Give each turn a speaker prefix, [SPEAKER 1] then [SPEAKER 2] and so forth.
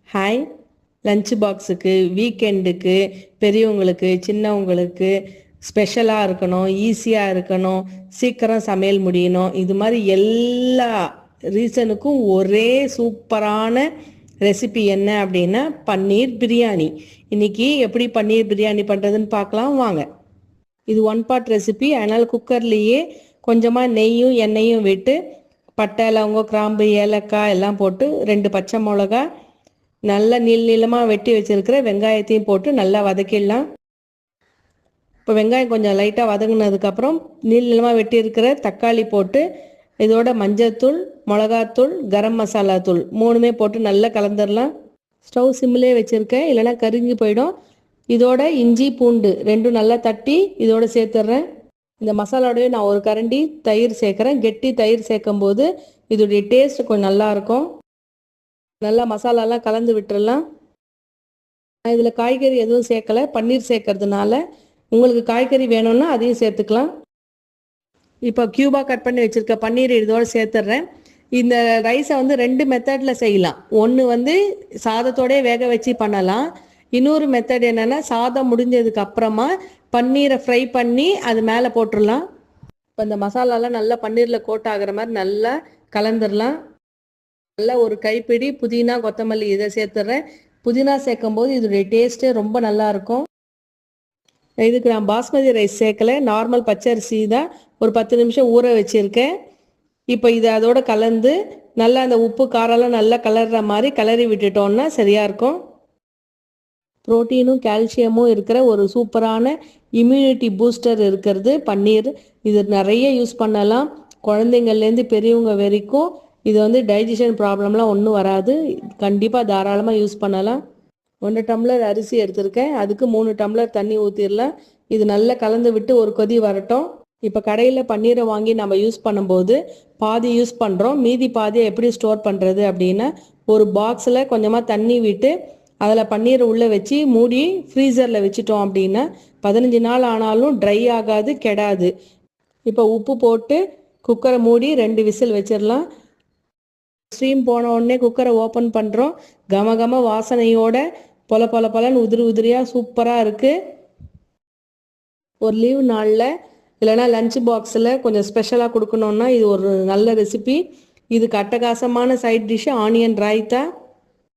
[SPEAKER 1] Hi. Lunch பாக்ஸுக்கு, வீக்கெண்டுக்கு, பெரியவங்களுக்கு, சின்னவங்களுக்கு ஸ்பெஷலாக இருக்கணும், ஈஸியாக இருக்கணும், சீக்கிரம் சமையல் முடியணும், இது மாதிரி எல்லா ரீசனுக்கும் ஒரே சூப்பரான ரெசிபி என்ன அப்படின்னா பன்னீர் பிரியாணி. இன்னைக்கு எப்படி பன்னீர் பிரியாணி பண்ணுறதுன்னு பார்க்கலாம் வாங்க. இது ஒன் பார்ட் ரெசிபி, அதனால் குக்கர்லேயே கொஞ்சமாக நெய்யும் எண்ணெயும் விட்டு பட்டை, லவங்கம், கிராம்பு, ஏலக்காய் எல்லாம் போட்டு 2 பச்சை மிளகா, நல்லா நீளமாக வெட்டி வச்சிருக்கிற வெங்காயத்தையும் போட்டு நல்லா வதக்கிடலாம். இப்போ வெங்காயம் கொஞ்சம் லைட்டாக வதங்கினதுக்கப்புறம் நீளமாக வெட்டி இருக்கிற தக்காளி போட்டு இதோட மஞ்சத்தூள், மிளகாத்தூள், கரம் மசாலா தூள் 3மே போட்டு நல்லா கலந்துடலாம். ஸ்டவ் சிம்மிலே வச்சுருக்கேன், இல்லைனா கரிஞ்சு போயிடும். இதோட இஞ்சி பூண்டு 2 நல்லா தட்டி இதோட சேர்த்துட்றேன். இந்த மசாலாவோடய நான் ஒரு கரண்டி தயிர் சேர்க்குறேன். கெட்டி தயிர் சேர்க்கும் போது இதோடைய டேஸ்ட் கொஞ்சம் நல்லாயிருக்கும். நல்லா மசாலாலாம் கலந்து விட்டுறலாம். நான் இதில் காய்கறி எதுவும் சேர்க்கலை, பன்னீர் சேர்க்கறதுனால உங்களுக்கு காய்கறி வேணும்னா அதையும் சேர்த்துக்கலாம். இப்போ க்யூபாக கட் பண்ணி வச்சுருக்க பன்னீர் இதோடு சேர்த்துட்றேன். இந்த ரைஸை 2 மெத்தடில் செய்யலாம். ஒன்று சாதத்தோடய வேக வச்சு பண்ணலாம். இன்னொரு மெத்தட் என்னென்னா சாதம் முடிஞ்சதுக்கு அப்புறமா பன்னீரை ஃப்ரை பண்ணி அது மேலே போட்டுடலாம். இப்போ இந்த மசாலாலாம் நல்லா பன்னீரில் கோட் ஆகிற மாதிரி நல்லா கலந்துடலாம். நல்லா ஒரு கைப்பிடி புதினா, கொத்தமல்லி இதை சேர்த்துட்றேன். புதினா சேர்க்கும் போது இதோடைய டேஸ்ட்டே ரொம்ப நல்லாயிருக்கும். இதுக்கு நான் பாஸ்மதி ரைஸ் சேர்க்கலை, நார்மல் பச்சரிசி தான் ஒரு 10 நிமிஷம் ஊற வச்சுருக்கேன். இப்போ இதை அதோட கலந்து நல்லா அந்த உப்பு காரெல்லாம் நல்லா கலர்ற மாதிரி கிளறி விட்டுட்டோன்னா சரியாக இருக்கும். ப்ரோட்டீனும் கால்சியமும் இருக்கிற ஒரு சூப்பரான இம்யூனிட்டி பூஸ்டர் இருக்கிறது பன்னீர். இது நிறைய யூஸ் பண்ணலாம், குழந்தைங்கள்லேருந்து பெரியவங்க வரைக்கும். இது டைஜஷன் ப்ராப்ளம்லாம் ஒன்றும் வராது. கண்டிப்பாக தாராளமாக யூஸ் பண்ணலாம். 1 டம்ளர் அரிசி எடுத்திருக்கேன், அதுக்கு 3 டம்ளர் தண்ணி ஊற்றிடலாம். இது நல்லா கலந்து விட்டு ஒரு கொதி வரட்டும். இப்போ கடையில் பன்னீரை வாங்கி நம்ம யூஸ் பண்ணும்போது பாதி யூஸ் பண்ணுறோம், மீதி பாதியை எப்படி ஸ்டோர் பண்ணுறது அப்படின்னா ஒரு பாக்ஸில் கொஞ்சமாக தண்ணி விட்டு அதில் பன்னீரை உள்ளே வச்சு மூடி ஃப்ரீசரில் வச்சுட்டோம் அப்படின்னா 15 நாள் ஆனாலும் ட்ரை ஆகாது, கெடாது. இப்போ உப்பு போட்டு குக்கரை மூடி 2 விசில் வச்சிடலாம். ஸ்டீம் போன உடனே குக்கரை ஓப்பன் பண்ணுறோம். கம வாசனையோட பொலன்னு உதிரியாக சூப்பராக இருக்குது. ஒரு லீவ் நாளில் இல்லைனா லஞ்ச் பாக்ஸில் கொஞ்சம் ஸ்பெஷலாக கொடுக்கணுன்னா இது ஒரு நல்ல ரெசிபி. இதுக்கு அட்டகாசமான சைட் டிஷ்ஷு ஆனியன் ராய்த்தா.